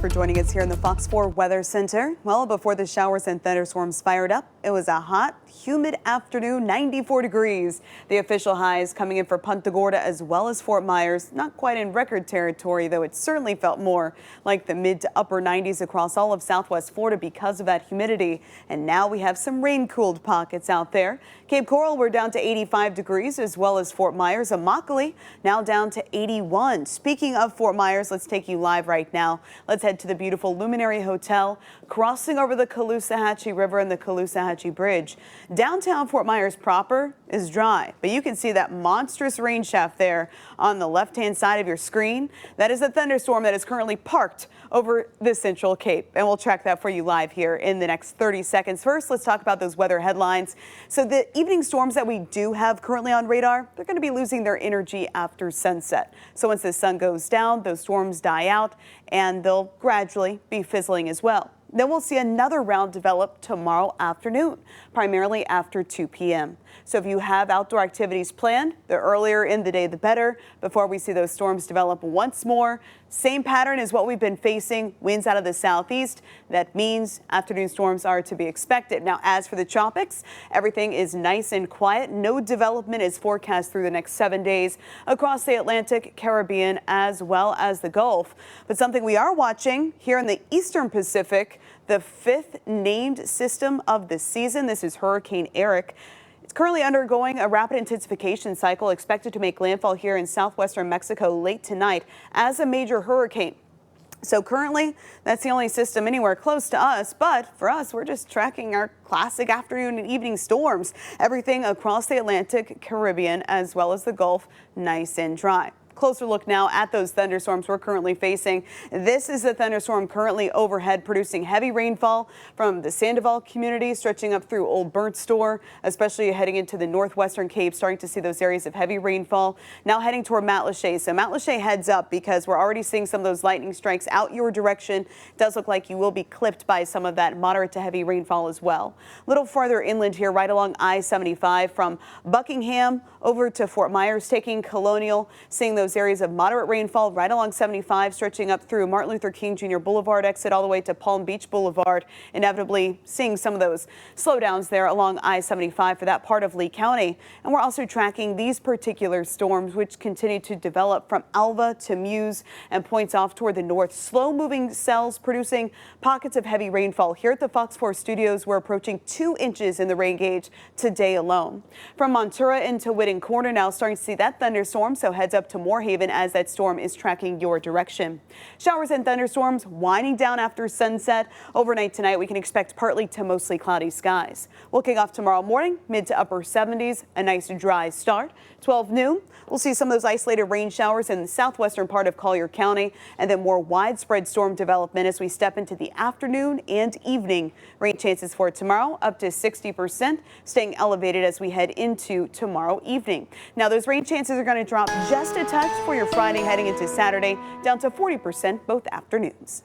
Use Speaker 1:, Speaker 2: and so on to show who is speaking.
Speaker 1: for joining us here in the Fox 4 Weather Center. Well, before the showers and thunderstorms fired up, it was a hot, humid afternoon, 94 degrees. The official highs coming in for Punta Gorda as well as Fort Myers. Not quite in record territory, though it certainly felt more like the mid to upper 90s across all of Southwest Florida because of that humidity. And now we have some rain-cooled pockets out there. Cape Coral, we're down to 85 degrees, as well as Fort Myers. Immokalee now down to 81. Speaking of Fort Myers, let's take you live right now. Let's head to the beautiful Luminary Hotel, crossing over the Caloosahatchee River and the Caloosahatchee Bridge. Downtown Fort Myers proper is dry, but you can see that monstrous rain shaft there on the left-hand side of your screen. That is a thunderstorm that is currently parked over the Central Cape, and we'll track that for you live here in the next 30 seconds. First, let's talk about those weather headlines. So the evening storms that we do have currently on radar, they're going to be losing their energy after sunset. So once the sun goes down, those storms die out, and they'll gradually be fizzling as well. Then we'll see another round develop tomorrow afternoon, primarily after 2 p.m. So if you have outdoor activities planned, the earlier in the day, the better, before we see those storms develop once more. Same pattern as what we've been facing, winds out of the southeast. That means afternoon storms are to be expected. Now, as for the tropics, everything is nice and quiet. No development is forecast through the next 7 days across the Atlantic, Caribbean, as well as the Gulf. But something we are watching here in the Eastern Pacific, the fifth named system of the season. This is Hurricane Eric. It's currently undergoing a rapid intensification cycle, expected to make landfall here in southwestern Mexico late tonight as a major hurricane. So currently, that's the only system anywhere close to us. But for us, we're just tracking our classic afternoon and evening storms. Everything across the Atlantic, Caribbean, as well as the Gulf, nice and dry. Closer look now at those thunderstorms we're currently facing. This is the thunderstorm currently overhead, producing heavy rainfall from the Sandoval community, stretching up through Old Burnt Store, especially heading into the northwestern Cape, starting to see those areas of heavy rainfall. Now heading toward Matlacha. So Matlacha heads up because we're already seeing some of those lightning strikes out your direction. It does look like you will be clipped by some of that moderate to heavy rainfall as well. A little farther inland here, right along I-75 from Buckingham over to Fort Myers, taking Colonial, seeing those areas of moderate rainfall right along 75, stretching up through Martin Luther King Jr. Boulevard exit all the way to Palm Beach Boulevard, inevitably seeing some of those slowdowns there along I-75 for that part of Lee County. And we're also tracking these particular storms, which continue to develop from Alva to Muse and points off toward the north. Slow moving cells producing pockets of heavy rainfall. Here at the Fox 4 studios, we're approaching 2 inches in the rain gauge today alone. From Montura into Whitting Corner, now starting to see that thunderstorm, so heads up to Moorhaven as that storm is tracking your direction. Showers and thunderstorms winding down after sunset. Overnight tonight, we can expect partly to mostly cloudy skies. We'll kick off tomorrow morning, mid to upper 70s, a nice dry start. 12 noon, we'll see some of those isolated rain showers in the southwestern part of Collier County, and then more widespread storm development as we step into the afternoon and evening. Rain chances for tomorrow up to 60%, staying elevated as we head into tomorrow evening. Now, those rain chances are going to drop just a touch for your Friday heading into Saturday, down to 40% both afternoons.